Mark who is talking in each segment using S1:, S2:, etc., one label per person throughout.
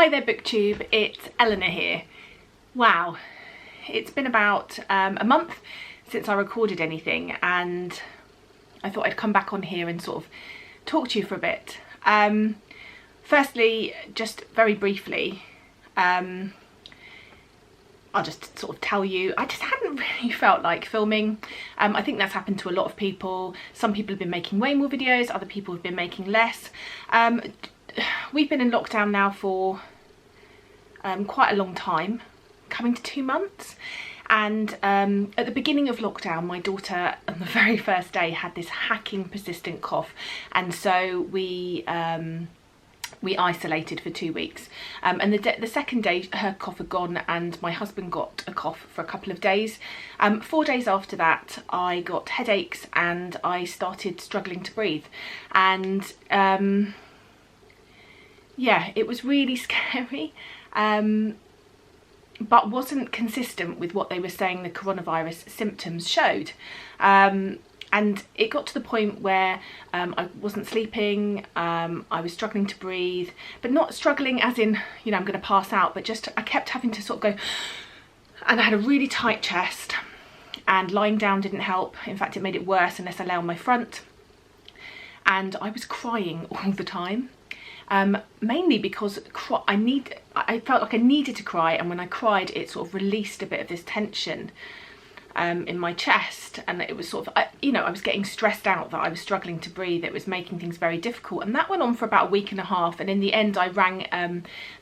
S1: Hi there BookTube, it's Eleanor here. Wow, it's been about a month since I recorded anything, and I thought I'd come back on here and sort of talk to you for a bit. Firstly, just very briefly, I'll just sort of tell you, I just hadn't really felt like filming. I think that's happened to a lot of people. Some people have been making way more videos, other people have been making less. We've been in lockdown now for quite a long time, coming to 2 months. And at the beginning of lockdown, my daughter on the very first day had this hacking persistent cough, and so we isolated for 2 weeks. And the second day her cough had gone, and my husband got a cough for a couple of days. 4 days after that I got headaches and I started struggling to breathe, and yeah, it was really scary, but wasn't consistent with what they were saying the coronavirus symptoms showed. And it got to the point where I wasn't sleeping, I was struggling to breathe, but not struggling as in, you know, I'm going to pass out, but just I kept having to sort of go, and I had a really tight chest, and lying down didn't help. In fact, it made it worse unless I lay on my front, and I was crying all the time. Mainly because I felt like I needed to cry, and when I cried it sort of released a bit of this tension in my chest, and it was sort of, you know, I was getting stressed out that I was struggling to breathe. It was making things very difficult, and that went on for about a week and a half, and in the end I rang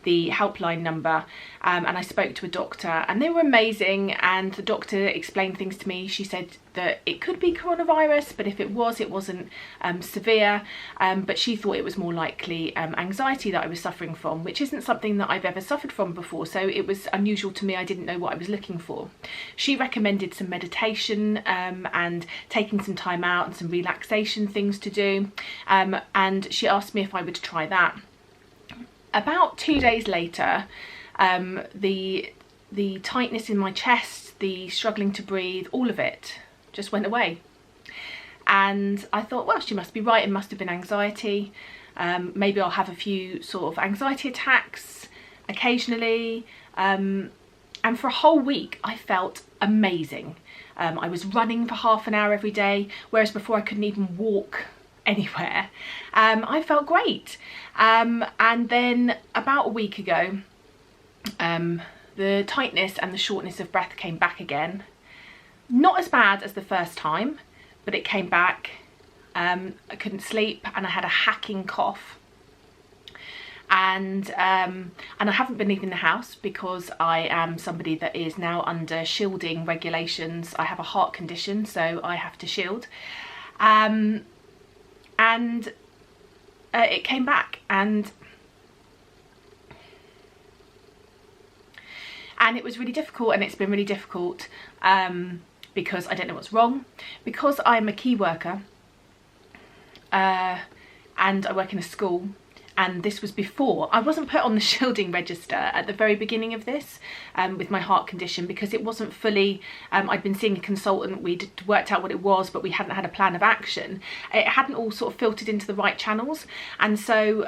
S1: the helpline number, and I spoke to a doctor, and they were amazing, and the doctor explained things to me. She said that it could be coronavirus, but if it was, it wasn't severe, but she thought it was more likely anxiety that I was suffering from, which isn't something that I've ever suffered from before, so it was unusual to me. I didn't know what I was looking for. She recommended some meditation and taking some time out and some relaxation things to do, and she asked me if I would try that. About 2 days later, the tightness in my chest, the struggling to breathe, all of it just went away. And I thought, well, she must be right, it must have been anxiety. Maybe I'll have a few sort of anxiety attacks occasionally. And for a whole week I felt amazing. I was running for half an hour every day, whereas before I couldn't even walk anywhere. I felt great. And then about a week ago, the tightness and the shortness of breath came back again. Not as bad as the first time, but it came back. I couldn't sleep, and I had a hacking cough. And I haven't been leaving the house because I am somebody that is now under shielding regulations. I have a heart condition, so I have to shield. And it came back, and it was really difficult, and it's been really difficult because I don't know what's wrong, because I'm a key worker and I work in a school. And this was before I wasn't put on the shielding register at the very beginning of this with my heart condition, because it wasn't fully, I'd been seeing a consultant, we'd worked out what it was, but we hadn't had a plan of action. It hadn't all sort of filtered into the right channels. And so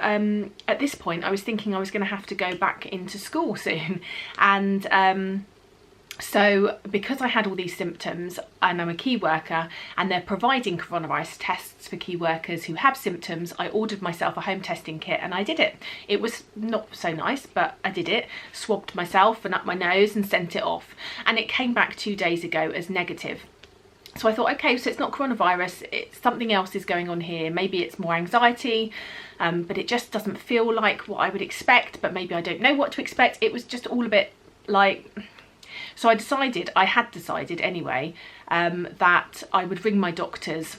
S1: at this point I was thinking I was going to have to go back into school soon. And so because I had all these symptoms, and I'm a key worker and they're providing coronavirus tests for key workers who have symptoms, I ordered myself a home testing kit, and I did it. It was not so nice, but I did it. Swabbed myself and up my nose and sent it off, and it came back 2 days ago as negative. So I thought, okay, so it's not coronavirus, it's something else is going on here. Maybe it's more anxiety, but it just doesn't feel like what I would expect, but maybe I don't know what to expect. It was just all a bit like... So I had decided anyway, that I would ring my doctors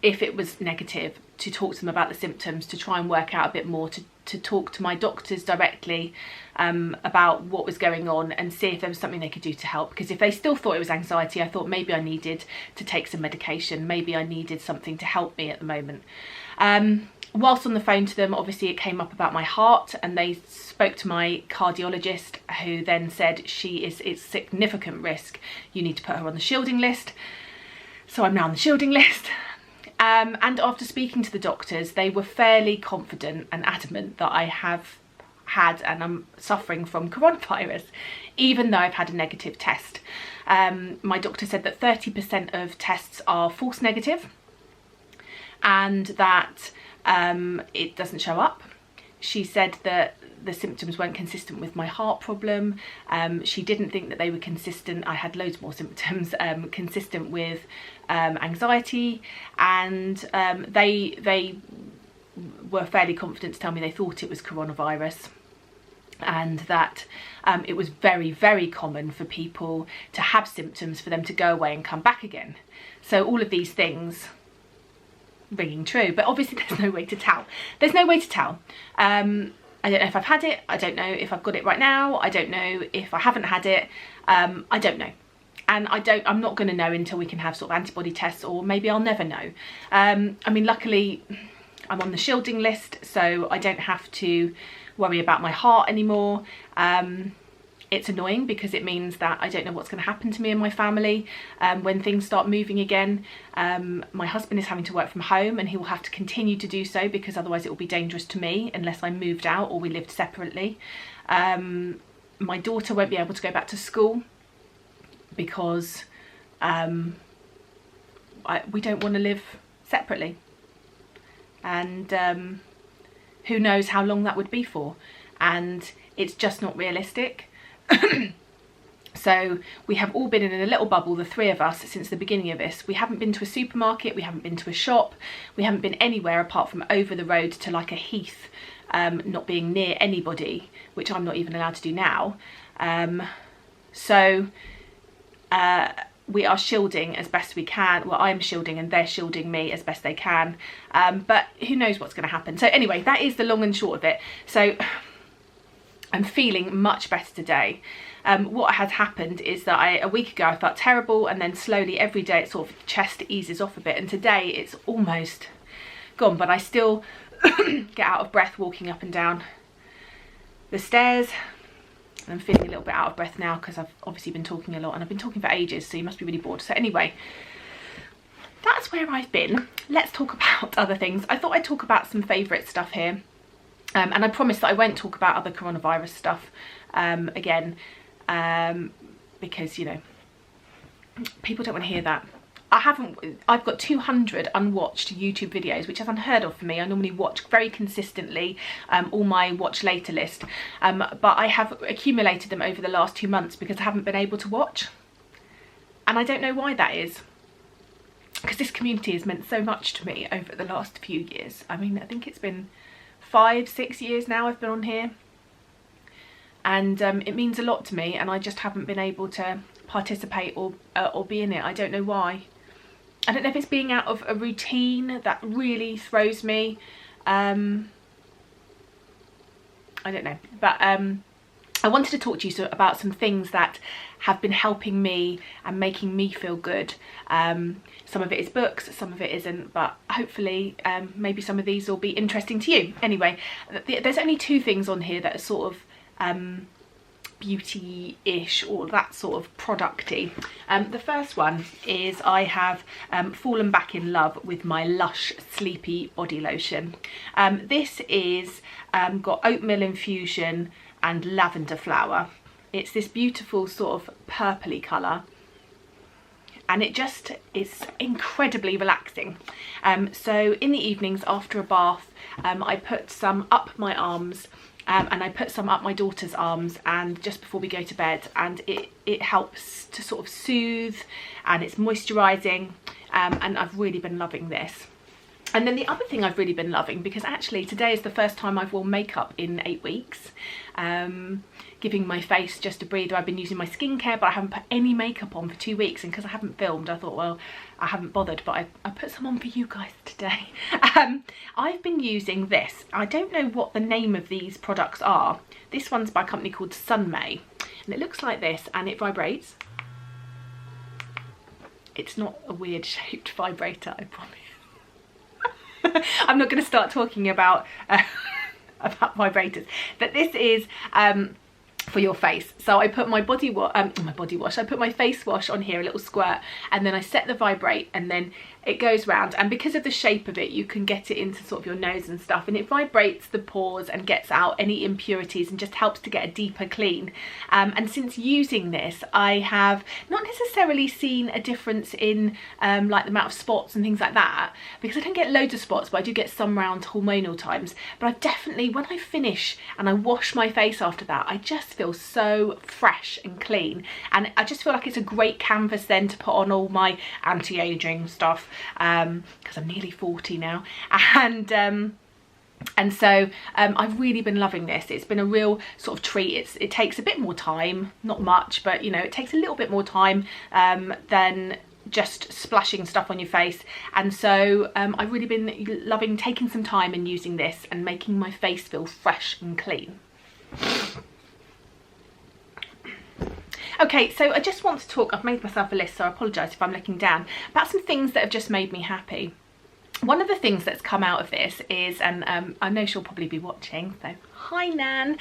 S1: if it was negative, to talk to them about the symptoms, to try and work out a bit more, to talk to my doctors directly about what was going on, and see if there was something they could do to help. Because if they still thought it was anxiety, I thought maybe I needed to take some medication, maybe I needed something to help me at the moment. Whilst on the phone to them, obviously it came up about my heart, and they spoke to my cardiologist, who then said it's significant risk, you need to put her on the shielding list. So I'm now on the shielding list. And after speaking to the doctors, they were fairly confident and adamant that I have had and I'm suffering from coronavirus, even though I've had a negative test. My doctor said that 30% of tests are false negative and that it doesn't show up. She said that the symptoms weren't consistent with my heart problem. She didn't think that they were consistent. I had loads more symptoms consistent with anxiety, and they were fairly confident to tell me they thought it was coronavirus, and that it was very, very common for people to have symptoms for them to go away and come back again. So all of these things ringing true, but obviously there's no way to tell. There's no way to tell. I don't know if I've had it. I don't know if I've got it right now. I don't know if I haven't had it. I don't know. And I'm not going to know until we can have sort of antibody tests, or maybe I'll never know. I mean, luckily I'm on the shielding list, so I don't have to worry about my heart anymore. It's annoying because it means that I don't know what's going to happen to me and my family when things start moving again. My husband is having to work from home, and he will have to continue to do so because otherwise it will be dangerous to me unless I moved out or we lived separately. My daughter won't be able to go back to school because we don't want to live separately, and who knows how long that would be for, and it's just not realistic. So we have all been in a little bubble, the three of us, since the beginning of this. We haven't been to a supermarket, we haven't been to a shop, we haven't been anywhere apart from over the road to like a heath, not being near anybody, which I'm not even allowed to do now. We are shielding as best we can. Well, I'm shielding and they're shielding me as best they can, but who knows what's going to happen. So anyway, that is the long and short of it. So I'm feeling much better today. What had happened is that a week ago I felt terrible, and then slowly every day it sort of chest eases off a bit, and today it's almost gone, but I still get out of breath walking up and down the stairs, and I'm feeling a little bit out of breath now because I've obviously been talking a lot, and I've been talking for ages, so you must be really bored. So anyway, that's where I've been. Let's talk about other things. I thought I'd talk about some favourite stuff here. And I promised that I won't talk about other coronavirus stuff again, because, you know, people don't want to hear that. I've got 200 unwatched YouTube videos, which is unheard of for me. I normally watch very consistently all my watch later list, but I have accumulated them over the last 2 months because I haven't been able to watch, and I don't know why that is, because this community has meant so much to me over the last few years. I mean, I think it's been 5-6 years now I've been on here, and it means a lot to me, and I just haven't been able to participate or be in it. I don't know why. I don't know if it's being out of a routine that really throws me. I don't know, but I wanted to talk to you about some things that have been helping me and making me feel good. Some of it is books, some of it isn't, but hopefully maybe some of these will be interesting to you. Anyway, there's only 2 things on here that are sort of beauty-ish or that sort of producty. The first one is I have fallen back in love with my Lush Sleepy Body Lotion. This is got oatmeal infusion and lavender flower. It's this beautiful sort of purpley colour, and it just is incredibly relaxing. So in the evenings after a bath, I put some up my arms, and I put some up my daughter's arms, and just before we go to bed, and it helps to sort of soothe, and it's moisturising, and I've really been loving this. And then the other thing I've really been loving, because actually today is the first time I've worn makeup in 8 weeks, giving my face just a breather. I've been using my skincare, but I haven't put any makeup on for 2 weeks, and because I haven't filmed, I thought, well, I haven't bothered, but I put some on for you guys today. I've been using this. I don't know what the name of these products are. This one's by a company called Sunmay, and it looks like this, and it vibrates. It's not a weird shaped vibrator, I promise. I'm not going to start talking about vibrators, but this is for your face. So I put my body wash, I put my face wash on here, a little squirt, and then I set the vibrate, and then it goes round, and because of the shape of it you can get it into sort of your nose and stuff, and it vibrates the pores and gets out any impurities and just helps to get a deeper clean. And since using this, I have not necessarily seen a difference in like the amount of spots and things like that, because I don't get loads of spots, but I do get some round hormonal times. But I've definitely, when I finish and I wash my face after that, I just feel so fresh and clean, and I just feel like it's a great canvas then to put on all my anti-aging stuff, because I'm nearly 40 now, and so I've really been loving this. It's been a real sort of treat. It takes a bit more time, not much, but you know, it takes a little bit more time than just splashing stuff on your face, and so I've really been loving taking some time and using this and making my face feel fresh and clean. Okay, so I just want to talk, I've made myself a list, so I apologise if I'm looking down, about some things that have just made me happy. One of the things that's come out of this is, and I know she'll probably be watching, so hi Nan,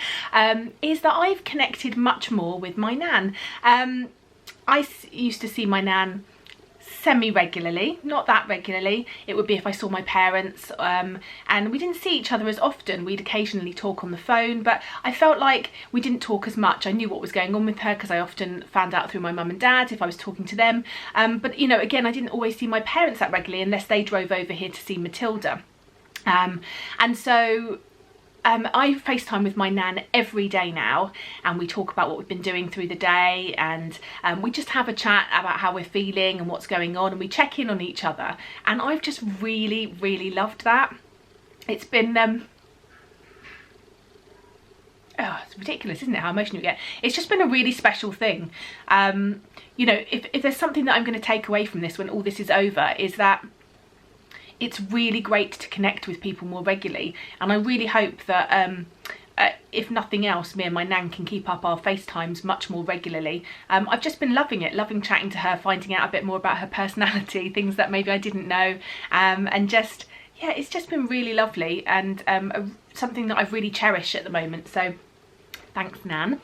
S1: is that I've connected much more with my Nan. I used to see my Nan semi-regularly, not that regularly. It would be if I saw my parents, and we didn't see each other as often. We'd occasionally talk on the phone, but I felt like we didn't talk as much. I knew what was going on with her because I often found out through my mum and dad if I was talking to them, but you know, again, I didn't always see my parents that regularly unless they drove over here to see Matilda, and so I FaceTime with my Nan every day now, and we talk about what we've been doing through the day, and we just have a chat about how we're feeling and what's going on, and we check in on each other, and I've just really loved that. It's been oh, it's ridiculous, isn't it, how emotional you get. It's just been a really special thing. You know, if there's something that I'm going to take away from this when all this is over, is that it's really great to connect with people more regularly, and I really hope that if nothing else, me and my Nan can keep up our FaceTimes much more regularly. I've just been loving it, loving chatting to her, finding out a bit more about her personality, things that maybe I didn't know, and just, yeah, it's just been really lovely, and something that I've really cherished at the moment, so thanks Nan.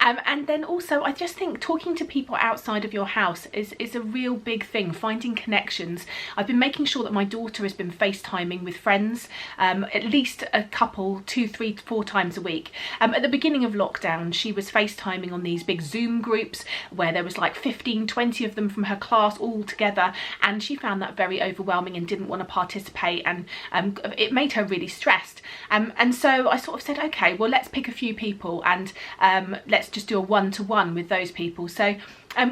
S1: And then also, I just think talking to people outside of your house is a real big thing, finding connections. I've been making sure that my daughter has been FaceTiming with friends, at least a couple, 2, 3, 4 times a week. At the beginning of lockdown, she was FaceTiming on these big Zoom groups where there was like 15, 20 of them from her class all together, and she found that very overwhelming and didn't want to participate, and it made her really stressed. And so I sort of said, okay, well, let's pick a few people, and let's just do a one-to-one with those people. So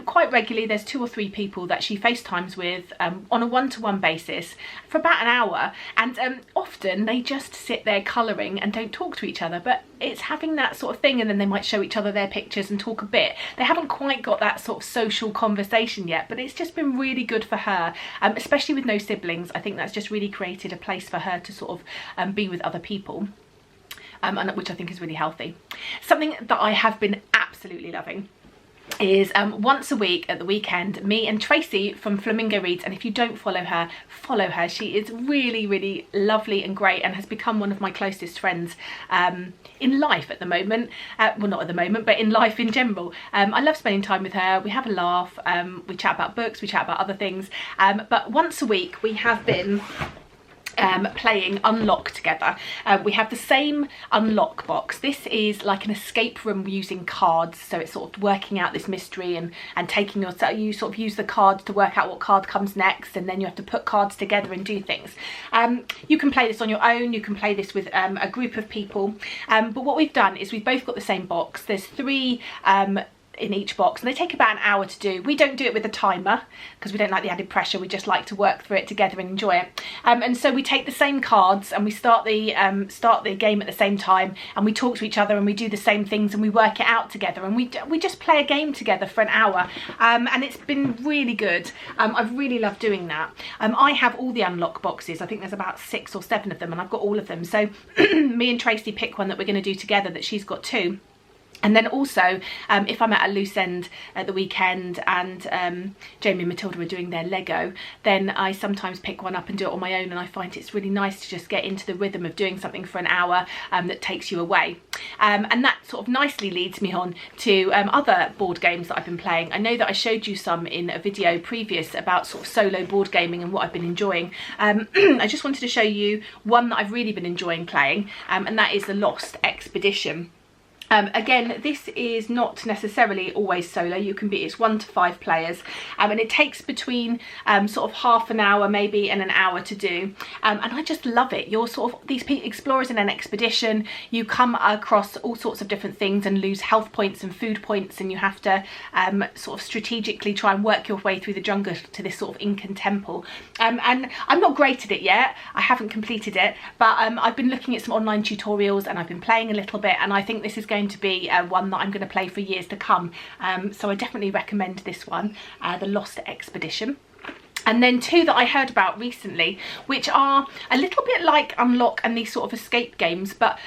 S1: quite regularly there's 2 or 3 people that she FaceTimes with on a one-to-one basis for about an hour, and often they just sit there colouring and don't talk to each other, but it's having that sort of thing, and then they might show each other their pictures and talk a bit. They haven't quite got that sort of social conversation yet, but it's just been really good for her, especially with no siblings. I think that's just really created a place for her to sort of be with other people. And which I think is really healthy. Something that I have been absolutely loving is once a week at the weekend, me and Tracy from Flamingo Reads, and if you don't follow her, follow her. She is really lovely and great, and has become one of my closest friends in life at the moment. Well, not at the moment, but in life in general. I love spending time with her. We have a laugh, we chat about books, we chat about other things, but once a week we have been playing Unlock together. We have the same unlock box. This is like an escape room using cards, so it's sort of working out this mystery and taking your, so you sort of use the cards to work out what card comes next, and then you have to put cards together and do things. You can play this on your own, you can play this with a group of people, but what we've done is we've both got the same box. There's 3 in each box, and they take about an hour to do. We don't do it with a timer because we don't like the added pressure. We just like to work through it together and enjoy it. And so we take the same cards and we start the game at the same time, and we talk to each other and we do the same things and we work it out together, and we just play a game together for an hour, and it's been really good. I've really loved doing that. I have all the unlock boxes. I think there's about 6 or 7 of them, and I've got all of them. So me and Tracy pick one that we're going to do together that she's got 2. And then also, if I'm at a loose end at the weekend and Jamie and Matilda are doing their Lego, then I sometimes pick one up and do it on my own, and I find it's really nice to just get into the rhythm of doing something for an hour that takes you away. And that sort of nicely leads me on to other board games that I've been playing. I know that I showed you some in a video previous about sort of solo board gaming and what I've been enjoying. I just wanted to show you one that I've really been enjoying playing, and that is the Lost Expedition. Again, this is not necessarily always solo. You can be, it's 1 to 5 players, and it takes between sort of half an hour maybe and an hour to do, and I just love it. You're sort of these explorers in an expedition. You come across all sorts of different things and lose health points and food points, and you have to sort of strategically try and work your way through the jungle to this sort of Incan temple. And I'm not great at it yet. I haven't completed it, but I've been looking at some online tutorials and I've been playing a little bit, and I think this is going to be one that I'm going to play for years to come. So I definitely recommend this one, the Lost Expedition. And then 2 that I heard about recently, which are a little bit like Unlock and these sort of escape games, but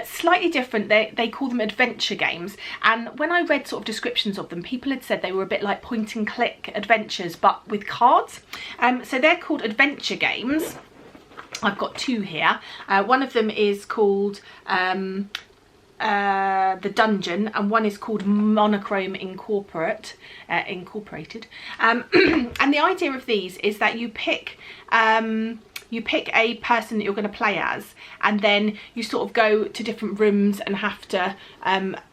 S1: slightly different. They call them adventure games. And when I read sort of descriptions of them, people had said they were a bit like point and click adventures, but with cards. So they're called adventure games. I've got 2 here. One of them is called The Dungeon, and one is called Monochrome Incorporated. And the idea of these is that you pick a person that you're going to play as, and then you sort of go to different rooms and have to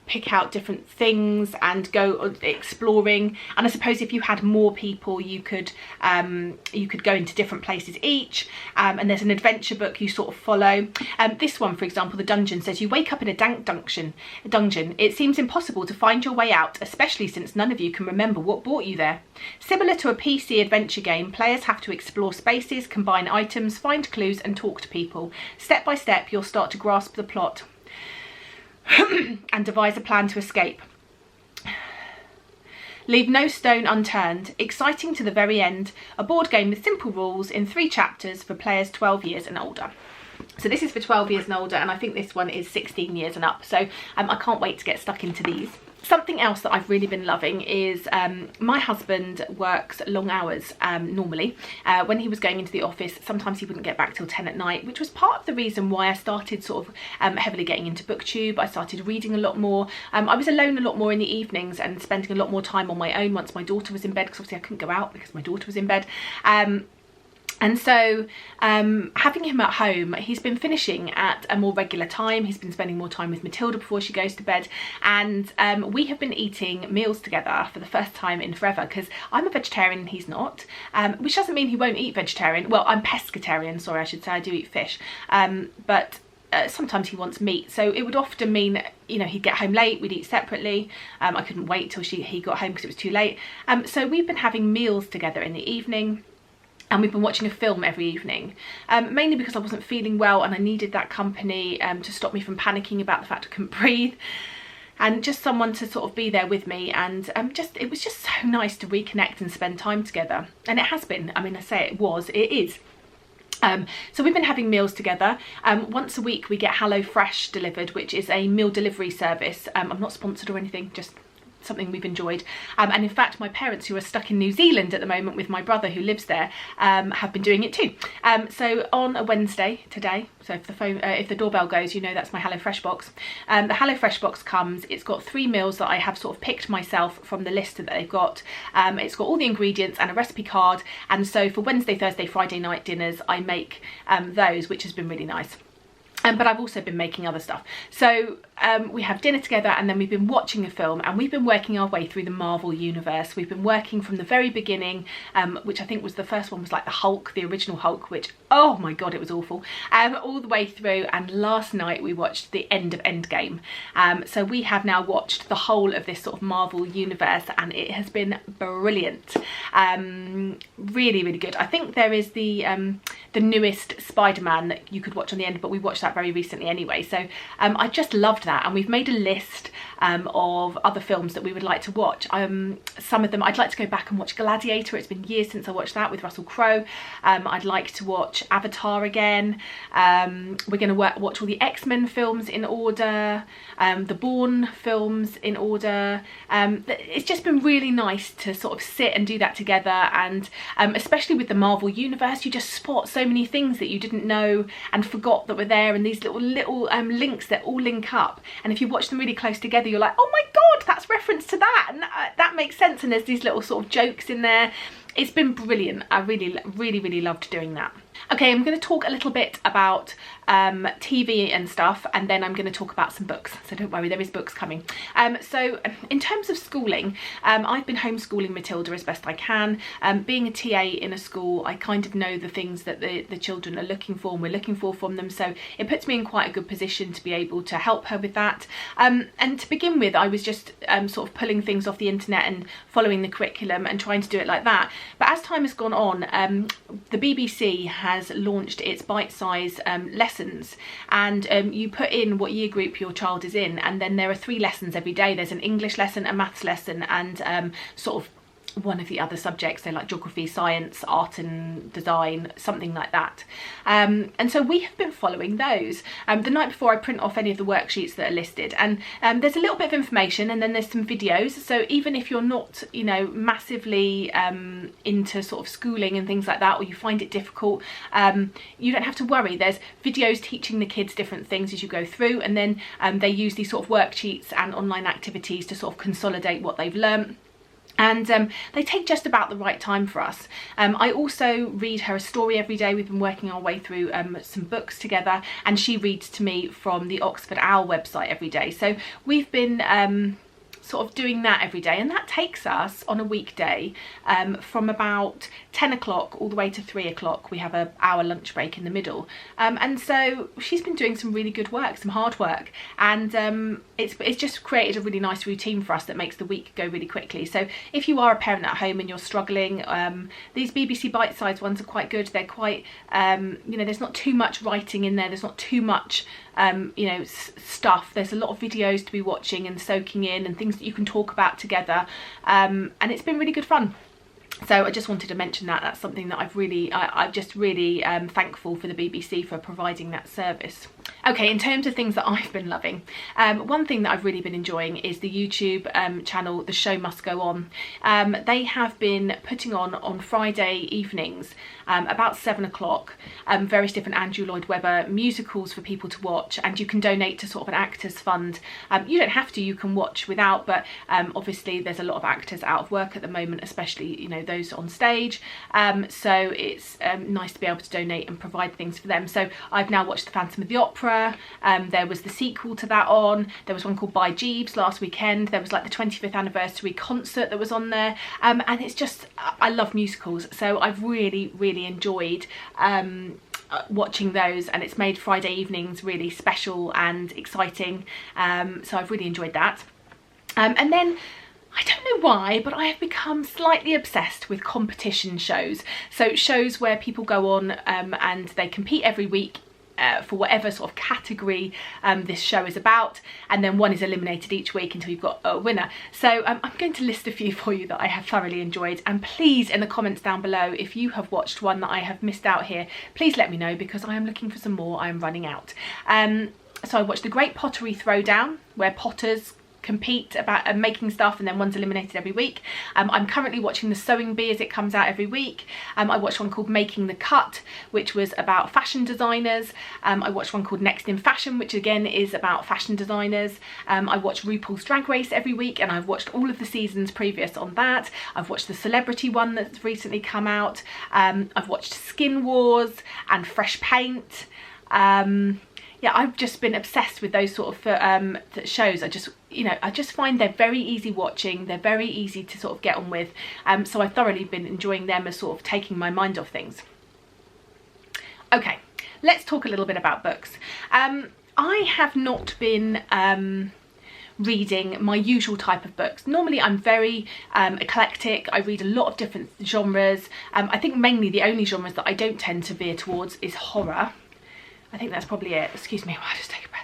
S1: pick out different things and go exploring. And I suppose if you had more people, you could go into different places each, and there's an adventure book you sort of follow. This one, for example, The Dungeon, says you wake up in a dank dungeon. It seems impossible to find your way out, especially since none of you can remember what brought you there. Similar to a PC adventure game, players have to explore spaces, combine items, find clues and talk to people. Step by step, you'll start to grasp the plot and devise a plan to escape. Leave no stone unturned. Exciting to the very end. A board game with simple rules in 3 chapters for players 12 years and older. So this is for 12 years and older, and I think this one is 16 years and up. So I can't wait to get stuck into these. Something else that I've really been loving is my husband works long hours normally. When he was going into the office, sometimes he wouldn't get back till 10 at night, which was part of the reason why I started sort of heavily getting into BookTube. I started reading a lot more. I was alone a lot more in the evenings and spending a lot more time on my own once my daughter was in bed, because obviously I couldn't go out because my daughter was in bed. And so having him at home, he's been finishing at a more regular time. He's been spending more time with Matilda before she goes to bed, and we have been eating meals together for the first time in forever, because I'm a vegetarian and he's not, which doesn't mean he won't eat vegetarian. Well, I'm pescatarian, sorry, I should say. I do eat fish, but sometimes he wants meat, so it would often mean, you know, he'd get home late, we'd eat separately. I couldn't wait till he got home because it was too late. So we've been having meals together in the evening. And we've been watching a film every evening, mainly because I wasn't feeling well and I needed that company to stop me from panicking about the fact I couldn't breathe, and just someone to sort of be there with me. And it was just so nice to reconnect and spend time together. And it has been. I mean, I say it is. So we've been having meals together. Once a week we get HelloFresh delivered, which is a meal delivery service. I'm not sponsored or anything, just something we've enjoyed, and in fact my parents, who are stuck in New Zealand at the moment with my brother who lives there, have been doing it too. So on a Wednesday today, so if the doorbell goes, you know that's my HelloFresh box. The HelloFresh box comes, it's got 3 meals that I have sort of picked myself from the list that they've got. It's got all the ingredients and a recipe card, and so for Wednesday, Thursday, Friday night dinners I make those, which has been really nice. But I've also been making other stuff. So we have dinner together, and then we've been watching a film, and we've been working our way through the Marvel universe. We've been working from the very beginning, which I think was the first one was like the Hulk, the original Hulk, which, oh my god, it was awful, all the way through. And last night we watched the end of Endgame. So we have now watched the whole of this sort of Marvel universe, and it has been brilliant. Really, really good. I think there is the the newest Spider-Man that you could watch on the end, but we watched that very recently anyway. So I just loved that, and we've made a list of other films that we would like to watch. Some of them, I'd like to go back and watch Gladiator. It's been years since I watched that with Russell Crowe. I'd like to watch Avatar again. We're going to watch all the X-Men films in order, the Bourne films in order. It's just been really nice to sort of sit and do that together, and especially with the Marvel universe, you just spot so many things that you didn't know and forgot that were there, and these little links that all link up, and if you watch them really close together, you're like, oh my god, that's reference to that, and that makes sense, and there's these little sort of jokes in there. It's been brilliant. I really loved doing that. Okay, I'm going to talk a little bit about TV and stuff, and then I'm going to talk about some books, so don't worry, there is books coming. So in terms of schooling, I've been homeschooling Matilda as best I can. Being a TA in a school, I kind of know the things that the children are looking for and we're looking for from them, so it puts me in quite a good position to be able to help her with that. And to begin with, I was just sort of pulling things off the internet and following the curriculum and trying to do it like that. But as time has gone on, the BBC has launched its bite-size lessons, and you put in what year group your child is in, and then there are 3 lessons every day. There's an English lesson, a maths lesson, and sort of one of the other subjects, so like geography, science, art and design, something like that. And so we have been following those. The night before, I print off any of the worksheets that are listed, and there's a little bit of information, and then there's some videos. So even if you're not, you know, massively into sort of schooling and things like that, or you find it difficult, you don't have to worry. There's videos teaching the kids different things as you go through, and then they use these sort of worksheets and online activities to sort of consolidate what they've learnt. And they take just about the right time for us. I also read her a story every day. We've been working our way through some books together, and she reads to me from the Oxford Owl website every day. So we've been sort of doing that every day, and that takes us on a weekday from about 10 o'clock all the way to 3 o'clock. We have an hour lunch break in the middle, and so she's been doing some really good work, some hard work, and it's just created a really nice routine for us that makes the week go really quickly. So if you are a parent at home and you're struggling, these BBC bite-sized ones are quite good. They're quite you know, there's not too much writing in there, there's not too much you know, stuff. There's a lot of videos to be watching and soaking in, and things that you can talk about together, and it's been really good fun. So I just wanted to mention that. That's something that I'm just really thankful for the BBC for providing that service. Okay, in terms of things that I've been loving, one thing that I've really been enjoying is the YouTube channel The Show Must Go On. They have been putting on Friday evenings about 7 o'clock various different Andrew Lloyd Webber musicals for people to watch, and you can donate to sort of an actors fund. You don't have to, you can watch without, but obviously there's a lot of actors out of work at the moment, especially, you know, those on stage, so it's nice to be able to donate and provide things for them. So I've now watched The Phantom of the Opera. There was the sequel to that on. There was one called By Jeeves last weekend. There was like the 25th anniversary concert that was on there, and it's just, I love musicals, so I've really enjoyed watching those, and it's made Friday evenings really special and exciting, so I've really enjoyed that. And then I don't know why, but I have become slightly obsessed with competition shows. So shows where people go on and they compete every week for whatever sort of category this show is about, and then one is eliminated each week until you've got a winner. So I'm going to list a few for you that I have thoroughly enjoyed, and please, in the comments down below, if you have watched one that I have missed out here, please let me know, because I am looking for some more. I am running out. So I watched the Great Pottery Throwdown, where potters compete about making stuff, and then one's eliminated every week. I'm currently watching The Sewing Bee as it comes out every week. I watched one called Making the Cut, which was about fashion designers. I watched one called Next in Fashion, which again is about fashion designers. I watch RuPaul's Drag Race every week, and I've watched all of the seasons previous on that. I've watched the celebrity one that's recently come out. I've watched Skin Wars and Fresh Paint. Yeah, I've just been obsessed with those sort of shows. I just find they're very easy watching. They're very easy to sort of get on with. So I've thoroughly been enjoying them as sort of taking my mind off things. Okay, let's talk a little bit about books. I have not been reading my usual type of books. Normally I'm very eclectic. I read a lot of different genres. I think mainly the only genres that I don't tend to veer towards is horror. I think that's probably it. Excuse me, I'll just take a breath.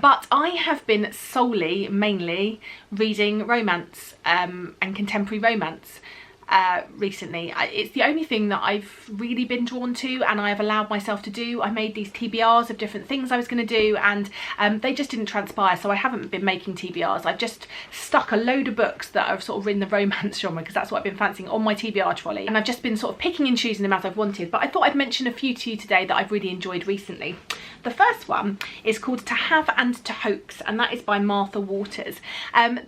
S1: But I have been mainly reading romance and contemporary romance recently. It's the only thing that I've really been drawn to, and I've allowed myself to do. I made these TBRs of different things I was going to do, and they just didn't transpire, so I haven't been making TBRs. I've just stuck a load of books that are sort of in the romance genre, because that's what I've been fancying, on my TBR trolley, and I've just been sort of picking and choosing them as I've wanted. But I thought I'd mention a few to you today that I've really enjoyed recently. The first one is called To Have and to Hoax, and that is by Martha Waters.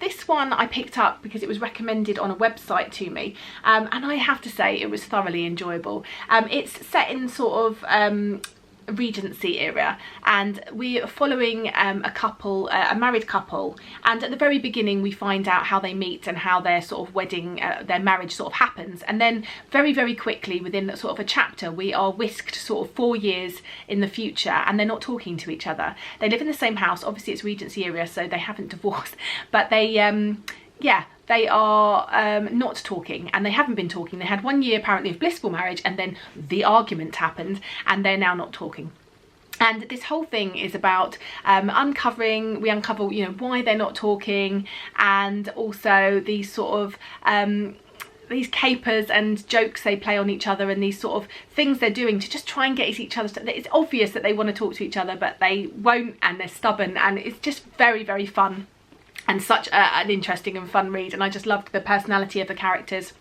S1: This one I picked up because it was recommended on a website to me, and I have to say it was thoroughly enjoyable. It's set in sort of Regency era, and we're following a couple, a married couple, and at the very beginning we find out how they meet and how their sort of wedding, their marriage sort of happens, and then very quickly within sort of a chapter we are whisked sort of 4 years in the future, and they're not talking to each other. They live in the same house. Obviously it's Regency era, so they haven't divorced, but they yeah, they are not talking, and they haven't been talking. They had 1 year apparently of blissful marriage, and then the argument happened, and they're now not talking. And this whole thing is about we uncover, you know, why they're not talking, and also these sort of these capers and jokes they play on each other, and these sort of things they're doing to just try and get each other to, it's obvious that they want to talk to each other, but they won't, and they're stubborn, and it's just very fun. And such an interesting and fun read, and I just loved the personality of the characters,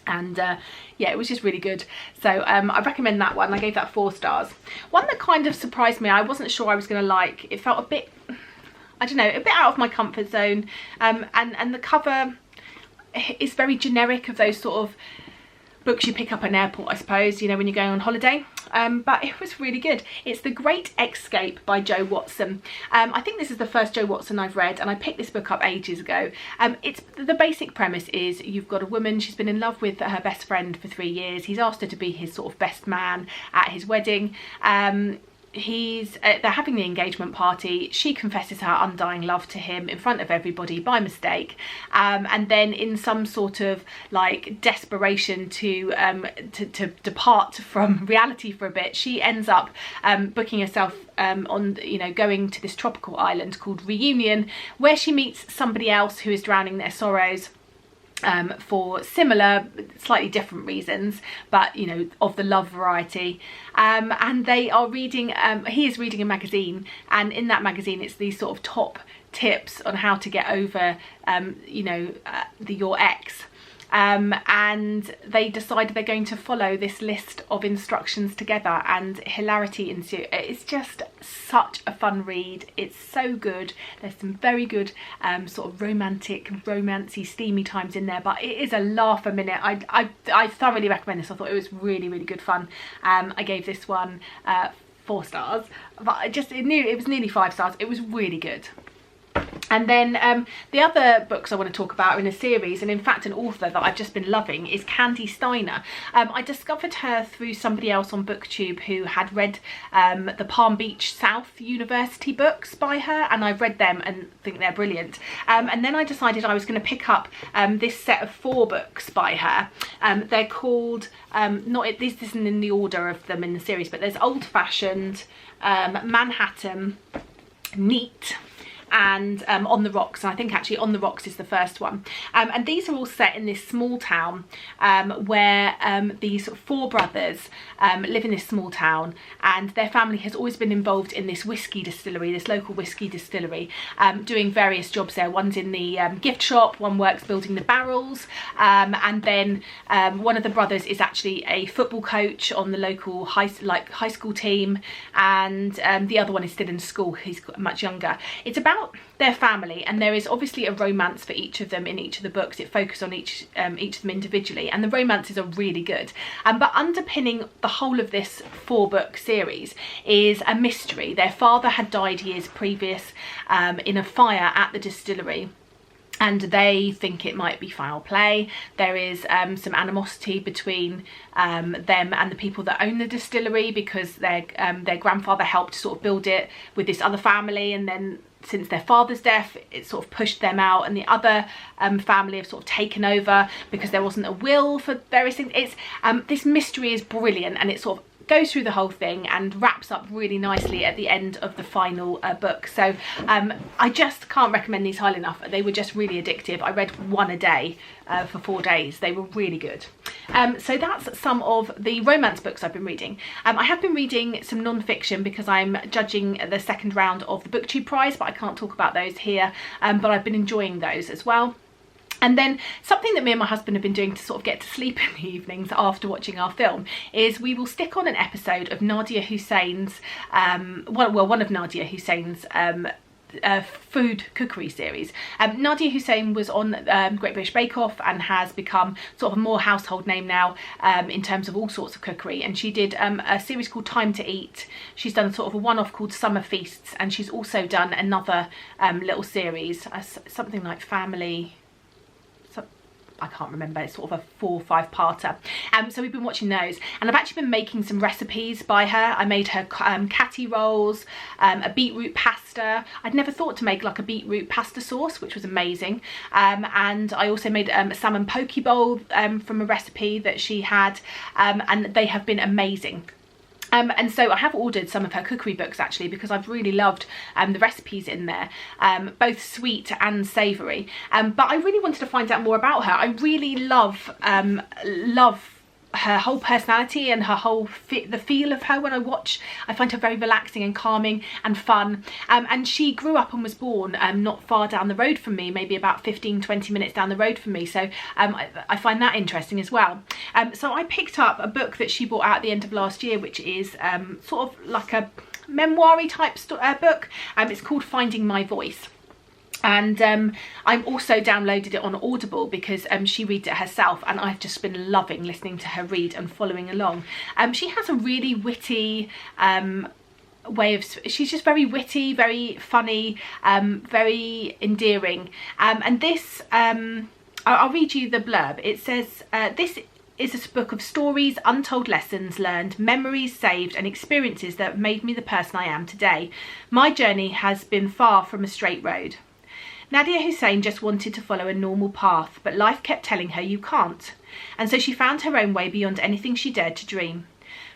S1: and yeah, it was just really good. So I recommend that one. I gave that 4 stars. One that kind of surprised me, I wasn't sure I was going to like. It felt a bit, I don't know, a bit out of my comfort zone, and the cover is very generic of those sort of books you pick up at an airport, I suppose, you know, when you're going on holiday. But it was really good. It's The Great Eggscape by Jo Watson. I think this is the first Jo Watson I've read, and I picked this book up ages ago. It's the basic premise is you've got a woman, she's been in love with her best friend for 3 years. He's asked her to be his sort of best man at his wedding. They're having the engagement party. She confesses her undying love to him in front of everybody by mistake, and then in some sort of like desperation to depart from reality for a bit, she ends up booking herself on, you know, going to this tropical island called Reunion, where she meets somebody else who is drowning their sorrows, for similar, slightly different reasons, but you know, of the love variety. And they are reading, he is reading a magazine, and in that magazine it's these sort of top tips on how to get over you know, your ex. And they decided they're going to follow this list of instructions together, and hilarity ensues. It's just such a fun read. It's so good. There's some very good sort of romancy, steamy times in there, but it is a laugh a minute. I thoroughly recommend this. I thought it was really good fun. I gave this one 4 stars, but it was nearly 5 stars. It was really good. And then the other books I want to talk about are in a series, and in fact an author that I've just been loving is Candy Steiner. I discovered her through somebody else on BookTube who had read the Palm Beach South University books by her, and I've read them and think they're brilliant. And then I decided I was going to pick up this set of 4 books by her. They're called, this isn't in the order of them in the series, but there's Old Fashioned, Manhattan, Neat, and On the Rocks, and I think actually On the Rocks is the first one. And these are all set in this small town where these 4 brothers live in this small town, and their family has always been involved in this whiskey distillery, this local whiskey distillery, doing various jobs there. One's in the gift shop, one works building the barrels, and then one of the brothers is actually a football coach on the local high school team, and the other one is still in school. He's much younger. It's about their family, and there is obviously a romance for each of them in each of the books. It focuses on each of them individually, and the romances are really good. But underpinning the whole of this 4-book series is a mystery. Their father had died years previous in a fire at the distillery. and they think it might be foul play. There is some animosity between them and the people that own the distillery, because their grandfather helped sort of build it with this other family, and then since their father's death it sort of pushed them out, and the other family have sort of taken over because there wasn't a will for various things. It's this mystery is brilliant, and it sort of goes through the whole thing and wraps up really nicely at the end of the final book. So I just can't recommend these highly enough. They were just really addictive. I read one a day for 4 days. They were really good. So that's some of the romance books I've been reading. I have been reading some non-fiction because I'm judging the second round of the BookTube prize, but I can't talk about those here, but I've been enjoying those as well. And then something that me and my husband have been doing to sort of get to sleep in the evenings after watching our film is we will stick on an episode of Nadya Hussein's, one of Nadya Hussein's food cookery series. Nadya Hussein was on Great British Bake Off and has become sort of a more household name now in terms of all sorts of cookery, and she did a series called Time to Eat. She's done sort of a one-off called Summer Feasts, and she's also done another little series, something like Family, I can't remember, it's sort of a 4 or 5 parter. So we've been watching those, and I've actually been making some recipes by her. I made her catty rolls, a beetroot pasta. I'd never thought to make like a beetroot pasta sauce, which was amazing. And I also made a salmon poke bowl from a recipe that she had, and they have been amazing. And so I have ordered some of her cookery books actually, because I've really loved the recipes in there, both sweet and savoury. But I really wanted to find out more about her. I really love her whole personality and her whole the feel of her when I watch. I find her very relaxing and calming and fun, and she grew up and was born not far down the road from me, maybe about 15-20 minutes down the road from me, so I find that interesting as well. So I picked up a book that she brought out at the end of last year, which is sort of like a memoir-y type book. It's called Finding My Voice. And I've also downloaded it on Audible because she reads it herself, and I've just been loving listening to her read and following along. She has a really witty way of, she's just very witty, very funny, very endearing. And this, I'll read you the blurb. It says, this is a book of stories, untold lessons learned, memories saved, and experiences that made me the person I am today. My journey has been far from a straight road. Nadya Hussein just wanted to follow a normal path, but life kept telling her you can't. And so she found her own way beyond anything she dared to dream.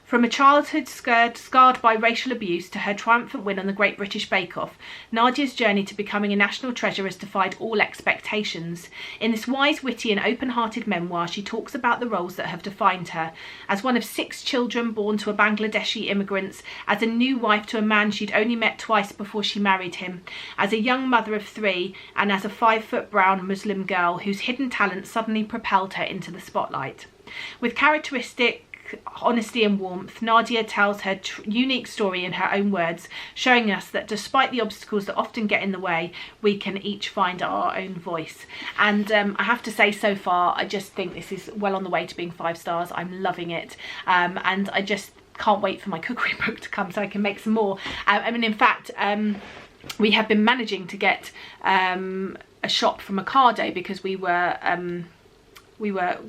S1: From a childhood scarred by racial abuse to her triumphant win on the Great British Bake Off, Nadya's journey to becoming a national treasure has defied all expectations. In this wise, witty and open-hearted memoir, she talks about the roles that have defined her. As one of 6 children born to a Bangladeshi immigrants, as a new wife to a man she'd only met twice before she married him, as a young mother of 3, and as a 5-foot brown Muslim girl whose hidden talent suddenly propelled her into the spotlight. With characteristic honesty and warmth, Nadya tells her unique story in her own words, showing us that despite the obstacles that often get in the way, we can each find our own voice. And I have to say, so far I just think this is well on the way to being 5 stars. I'm loving it, and I just can't wait for my cookery book to come so I can make some more. I mean, in fact, we have been managing to get a shop from Ocado because we were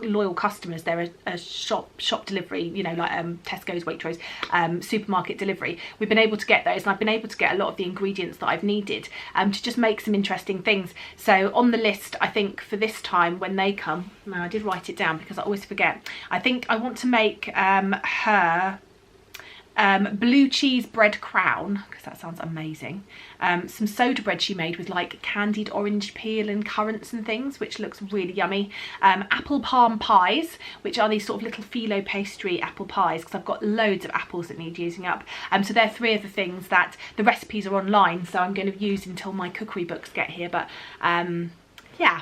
S1: loyal customers. They're a shop delivery, you know, like Tesco's, Waitrose, supermarket delivery. We've been able to get those, and I've been able to get a lot of the ingredients that I've needed to just make some interesting things. So on the list, I think for this time when they come, no, I did write it down because I always forget. I think I want to make her blue cheese bread crown, because that sounds amazing. Some soda bread she made with like candied orange peel and currants and things, which looks really yummy. Apple palm pies, which are these sort of little phyllo pastry apple pies, because I've got loads of apples that need using up. So they're 3 of the things that the recipes are online, so I'm going to use until my cookery books get here. But yeah,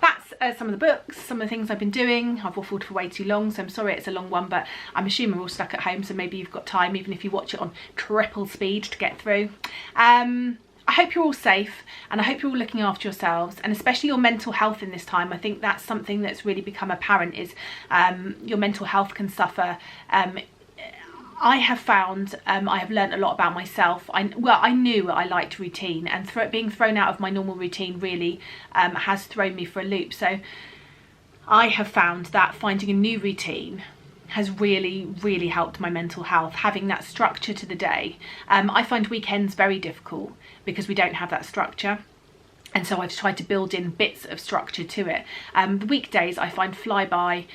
S1: that's some of the books, some of the things I've been doing. I've waffled for way too long, so I'm sorry it's a long one, but I'm assuming we're all stuck at home, so maybe you've got time, even if you watch it on triple speed, to get through. I hope you're all safe, and I hope you're all looking after yourselves, and especially your mental health in this time. I think that's something that's really become apparent, is your mental health can suffer. I have found I have learnt a lot about myself. I knew I liked routine, and being thrown out of my normal routine really has thrown me for a loop. So I have found that finding a new routine has really helped my mental health, having that structure to the day. I find weekends very difficult because we don't have that structure. And so I've tried to build in bits of structure to it. The weekdays I find fly by.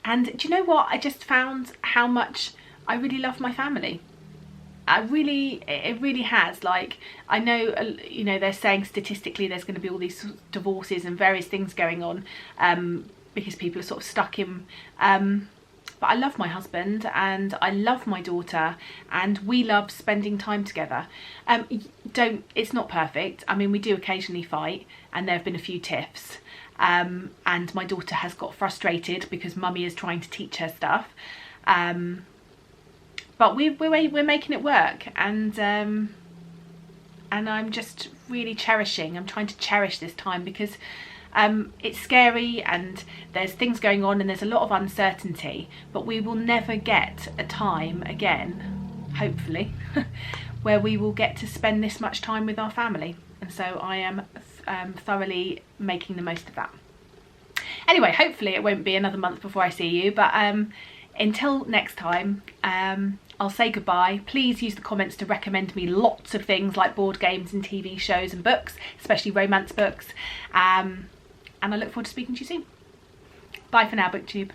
S1: And do you know what? I just found how much I really love my family. It really has. Like, I know, you know, they're saying statistically there's going to be all these divorces and various things going on because people are sort of stuck in. But I love my husband and I love my daughter, and we love spending time together. It's not perfect. I mean, we do occasionally fight, and there have been a few tiffs. And my daughter has got frustrated because mummy is trying to teach her stuff. But we're making it work, and I'm just really I'm trying to cherish this time, because it's scary and there's things going on and there's a lot of uncertainty, but we will never get a time again, hopefully, where we will get to spend this much time with our family. And so I am thoroughly making the most of that. Anyway, hopefully it won't be another month before I see you, but until next time, I'll say goodbye. Please use the comments to recommend me lots of things like board games and TV shows and books, especially romance books. And I look forward to speaking to you soon. Bye for now, BookTube.